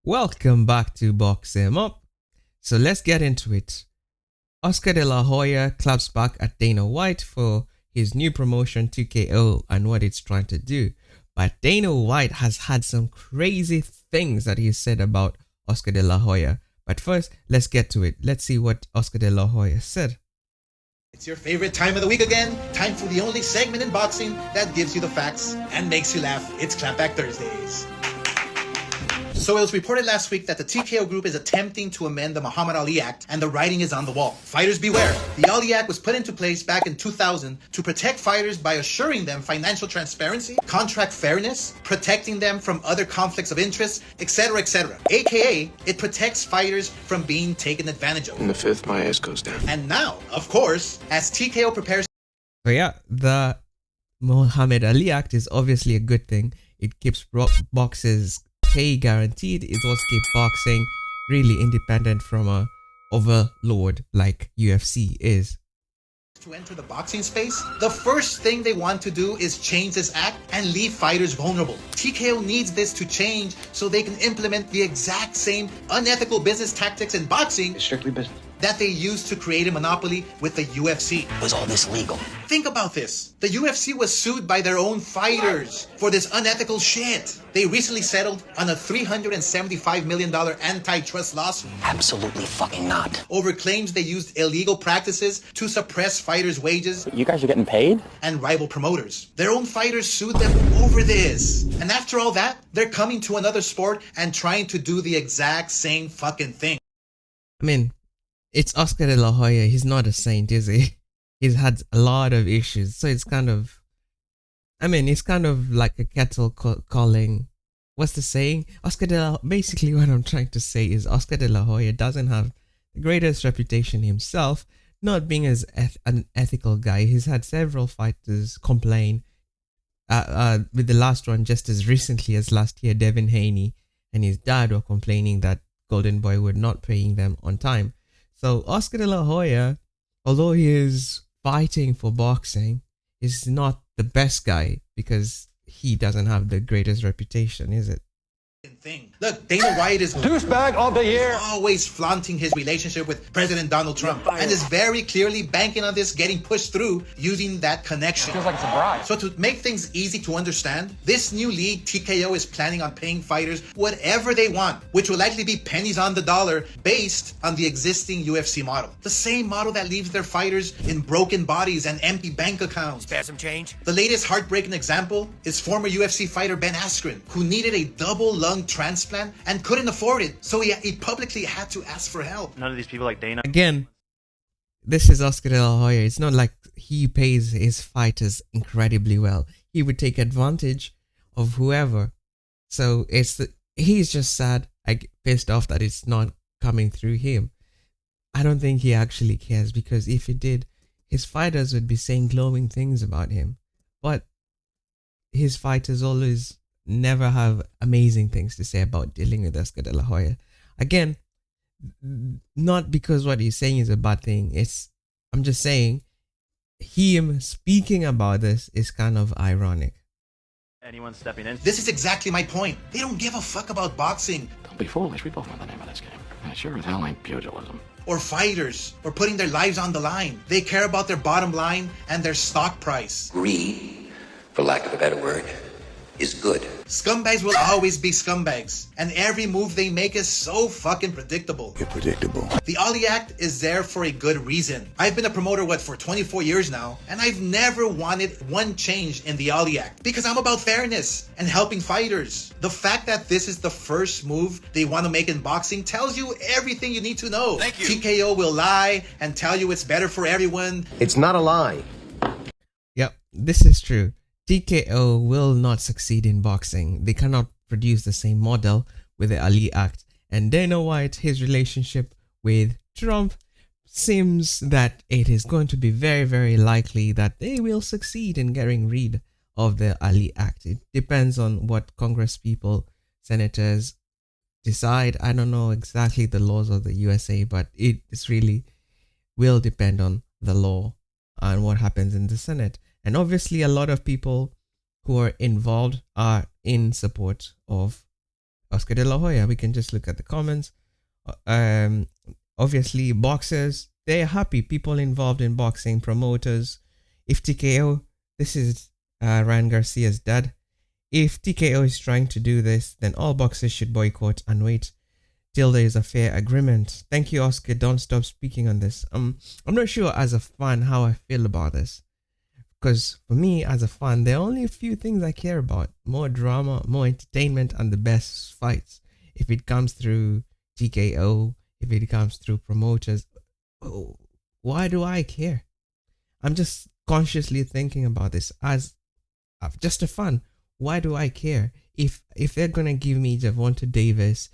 Welcome back to Box Him Up. So let's get into it. Oscar De La Hoya claps back at Dana White for his new promotion TKO and what it's trying to do. But Dana White has had some crazy things that he said about Oscar De La Hoya. But first, let's get to it. Let's see what Oscar De La Hoya said. It's your favorite time of the week again. Time for the only segment in boxing that gives you the facts and makes you laugh. It's Clapback Thursdays. So it was reported last week that the TKO group is attempting to amend the Muhammad Ali Act, and the writing is on the wall. Fighters beware. The Ali Act was put into place back in 2000 to protect fighters by assuring them financial transparency, contract fairness, protecting them from other conflicts of interest, etc., etc. AKA, it protects fighters from being taken advantage of. In the fifth, my ass goes down. And now, of course, as TKO prepares... So yeah, the Muhammad Ali Act is obviously a good thing. It keeps boxers pay guaranteed. It also keeps boxing really independent from a overlord like UFC is. To enter the boxing space, the first thing they want to do is change this act and leave fighters vulnerable. TKO needs this to change so they can implement the exact same unethical business tactics in boxing It's strictly business. that they used to create a monopoly with the UFC. Was all this legal? Think about this. The UFC was sued by their own fighters for this unethical shit. They recently settled on a $375 million antitrust lawsuit Absolutely fucking not. over claims they used illegal practices to suppress fighters' wages You guys are getting paid? and rival promoters. Their own fighters sued them over this. And after all that, they're coming to another sport and trying to do the exact same fucking thing. I mean, it's Oscar De La Hoya. He's not a saint, is he? He's had a lot of issues. So it's kind of, it's kind of like a kettle calling. What's the saying? Basically what I'm trying to say is Oscar De La Hoya doesn't have the greatest reputation himself, not being as an ethical guy. He's had several fighters complain, with the last one just as recently as last year, Devin Haney and his dad were complaining that Golden Boy were not paying them on time. So Oscar De La Hoya, although he is fighting for boxing, is not the best guy because he doesn't have the greatest reputation, is it? Thing. Look, Dana White is Douchebag of the year! always flaunting his relationship with President Donald Trump and is very clearly banking on this getting pushed through using that connection. Feels like it's a bribe. So to make things easy to understand, this new league TKO is planning on paying fighters whatever they want, which will likely be pennies on the dollar based on the existing UFC model. The same model that leaves their fighters in broken bodies and empty bank accounts. Spare some change? The latest heartbreaking example is former UFC fighter Ben Askren, who needed a double lung transplant and couldn't afford it, so he publicly had to ask for help. None of these people like Dana. Again, this is Oscar De La Hoya. It's not like he pays his fighters incredibly well. He would take advantage of whoever. So he's just sad, pissed off that it's not coming through him. I don't think he actually cares, because if he did, his fighters would be saying glowing things about him. But his fighters always never have amazing things to say about dealing with Oscar De La Hoya. Again, not because what he's saying is a bad thing. I'm just saying him speaking about this is kind of ironic. Anyone stepping in. This is exactly my point. They don't give a fuck about boxing Don't be foolish. We both know the name of this game. It sure as hell ain't pugilism. or fighters or putting their lives on the line. They care about their bottom line and their stock price. Greed, for lack of a better word, is good. Scumbags will always be scumbags, and every move they make is so fucking predictable. You're predictable. The Ali Act is there for a good reason. I've been a promoter, for 24 years now, and I've never wanted one change in the Ali Act because I'm about fairness and helping fighters. The fact that this is the first move they want to make in boxing tells you everything you need to know. Thank you. TKO will lie and tell you it's better for everyone. It's not a lie. Yep, this is true. TKO will not succeed in boxing. They cannot produce the same model with the Ali Act. And Dana White, his relationship with Trump, seems that it is going to be very, very likely that they will succeed in getting rid of the Ali Act. It depends on what Congress people, senators decide. I don't know exactly the laws of the USA, but it really will depend on the law and what happens in the Senate. And obviously, a lot of people who are involved are in support of Oscar De La Hoya. We can just look at the comments. Obviously, boxers, they're happy. People involved in boxing, promoters. If TKO, this is Ryan Garcia's dad. If TKO is trying to do this, then all boxers should boycott and wait till there is a fair agreement. Thank you, Oscar. Don't stop speaking on this. I'm not sure as a fan how I feel about this. Because for me, as a fan, there are only a few things I care about. More drama, more entertainment, and the best fights. If it comes through TKO, if it comes through promoters, why do I care? I'm just consciously thinking about this as just a fan. Why do I care? If they're going to give me Gervonta Davis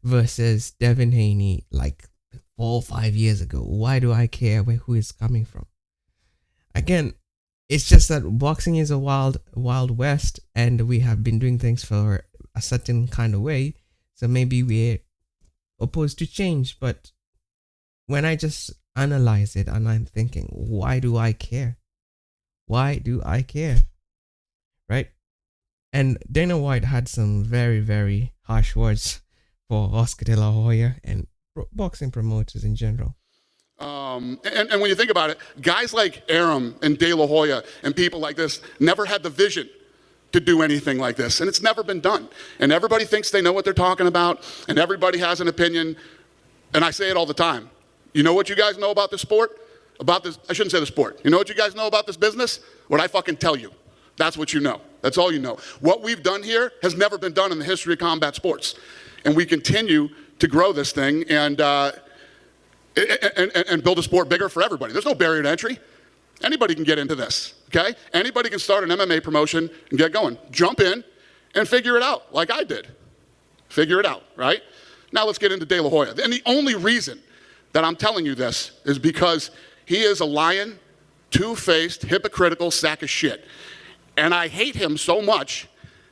versus Devin Haney like 4 or 5 years ago, why do I care who is coming from? Again, it's just that boxing is a wild west, and we have been doing things for a certain kind of way. So maybe we're opposed to change. But when I just analyze it and I'm thinking, why do I care? Why do I care? Right? And Dana White had some very, very harsh words for Oscar De La Hoya and boxing promoters in general. And when you think about it, guys like Arum and De La Hoya and people like this never had the vision to do anything like this, and it's never been done. And everybody thinks they know what they're talking about, and everybody has an opinion, and I say it all the time. You know what you guys know about this sport? About this, I shouldn't say the sport. You know what you guys know about this business? What I fucking tell you. That's what you know. That's all you know. What we've done here has never been done in the history of combat sports. And we continue to grow this thing and build a sport bigger for everybody. There's no barrier to entry. Anybody can get into this, okay? Anybody can start an MMA promotion and get going. Jump in and figure it out like I did. Figure it out, right? Now let's get into De La Hoya. And the only reason that I'm telling you this is because he is a lying, two-faced, hypocritical sack of shit. And I hate him so much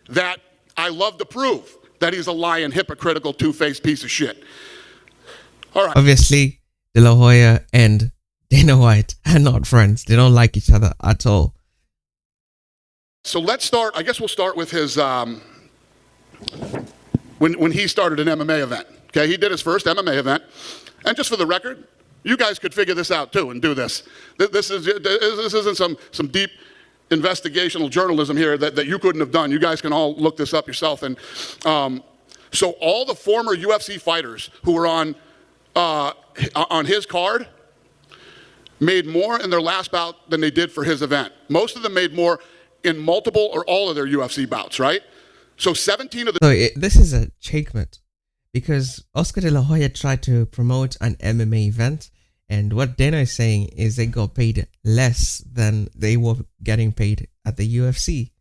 that I love to prove that he's a lying, hypocritical, two-faced piece of shit. All right. Obviously, De La Hoya and Dana White are not friends. They don't like each other at all. So let's start, I guess we'll start with his, when he started an MMA event. Okay, he did his first MMA event. And just for the record, you guys could figure this out too and do this. This isn't some deep investigational journalism here that you couldn't have done. You guys can all look this up yourself. And so all the former UFC fighters who were on his card made more in their last bout than they did for his event. Most of them made more in multiple or all of their UFC bouts, right? So 17 of the... So this is a checkmate because Oscar De La Hoya tried to promote an MMA event, and what Dana is saying is they got paid less than they were getting paid at the UFC.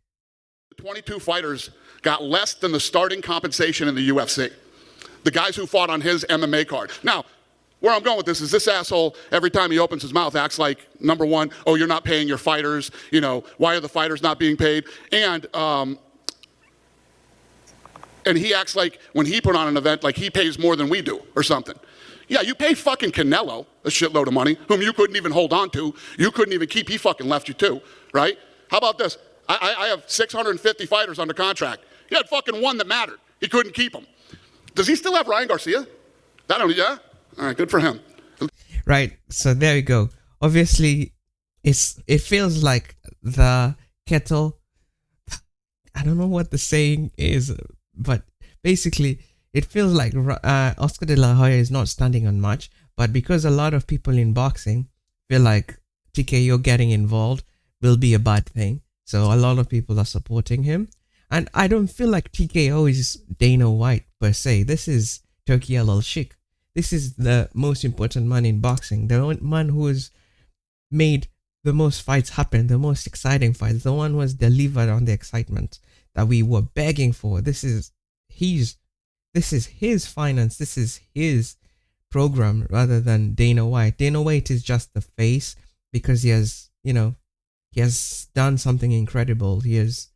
22 fighters got less than the starting compensation in the UFC. The guys who fought on his MMA card. Now, where I'm going with this is this asshole, every time he opens his mouth, acts like, number one, oh, you're not paying your fighters. You know, why are the fighters not being paid? And he acts like when he put on an event, like he pays more than we do or something. Yeah, you pay fucking Canelo a shitload of money, whom you couldn't even hold on to. You couldn't even keep. He fucking left you too, right? How about this? I have 650 fighters under contract. He had fucking one that mattered. He couldn't keep them. Does he still have Ryan Garcia? Yeah? All right, good for him. Right, so there we go. Obviously, it feels like the kettle... I don't know what the saying is, but basically, it feels like Oscar De La Hoya is not standing on much, but because a lot of people in boxing feel like TKO getting involved will be a bad thing, so a lot of people are supporting him. And I don't feel like TKO is Dana White per se. This is Turki Al-Sheikh. This is the most important man in boxing. The man who has made the most fights happen, the most exciting fights, the one who has delivered on the excitement that we were begging for. This is his finance. This is his program rather than Dana White. Dana White is just the face because he has done something incredible. He has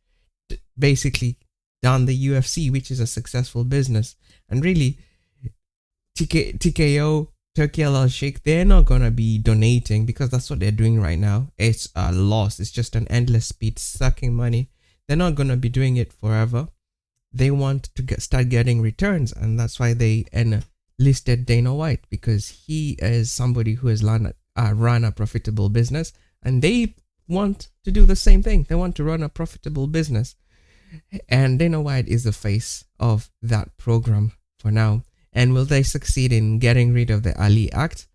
basically done the UFC, which is a successful business. And really, TKO, Turki Al-Sheikh, they're not going to be donating because that's what they're doing right now. It's a loss. It's just an endless speed sucking money. They're not going to be doing it forever. they want to start getting returns, and that's why they enlisted Dana White, because he is somebody who has run a profitable business, and they want to do the same thing. They want to run a profitable business, and Dana White is the face of that program for now. And will they succeed in getting rid of the Ali Act?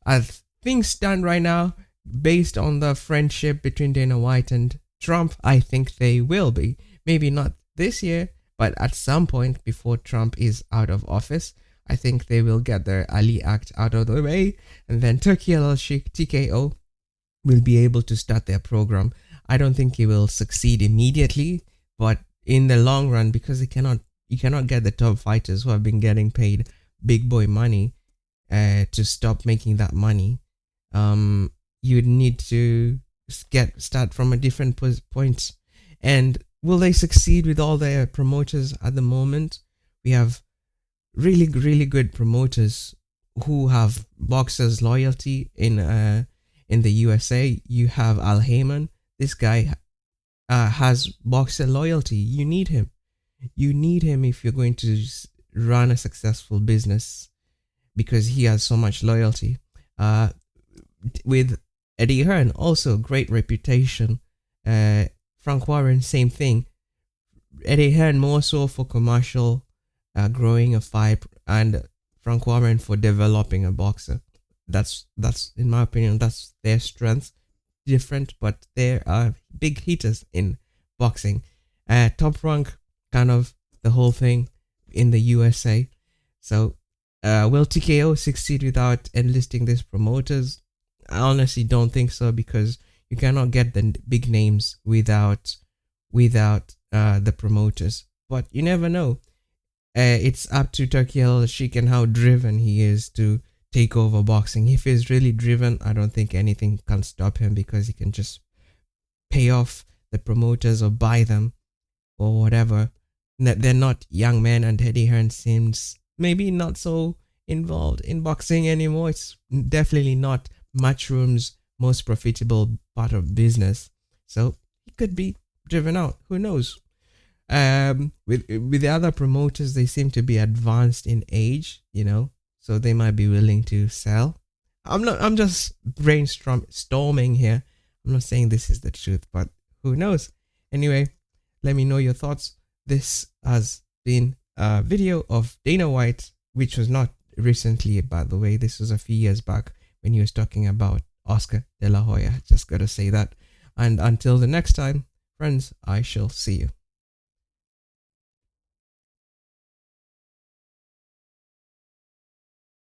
As things stand right now, based on the friendship between Dana White and Trump, I think they will be. Maybe not this year, but at some point before Trump is out of office, I think they will get their Ali Act out of the way, and then Turkey al-Sheikh, TKO, will be able to start their program. I don't think it will succeed immediately, but in the long run, because you cannot get the top fighters who have been getting paid big boy money to stop making that money. You need to start from a different point. And will they succeed with all their promoters at the moment? We have really, really good promoters who have boxers' loyalty in the USA. You have Al Heyman. This guy has boxer loyalty. You need him. You need him if you're going to run a successful business, because he has so much loyalty. With Eddie Hearn, also great reputation. Frank Warren, same thing. Eddie Hearn more so for commercial, growing a fight, and Frank Warren for developing a boxer. That's in my opinion, that's their strength. Different, but they are big hitters in boxing. Top Rank, kind of the whole thing in the USA. So will TKO succeed without enlisting these promoters? I honestly don't think so, because you cannot get the big names without the promoters. But you never know. It's up to Turkey al-Sheikh and how driven he is to take over boxing. If he's really driven, I don't think anything can stop him, because he can just pay off the promoters or buy them or whatever. They're not young men, and Eddie Hearn seems maybe not so involved in boxing anymore. It's definitely not Matchroom's most profitable part of business, so he could be driven out. Who knows? With the other promoters, they seem to be advanced in age, so they might be willing to sell. I'm just brainstorming here. I'm not saying this is the truth, but who knows? Anyway, let me know your thoughts. This has been a video of Dana White, which was not recently, by the way. This was a few years back when he was talking about Oscar De La Hoya. Just gotta say that. And until the next time, friends, I shall see you.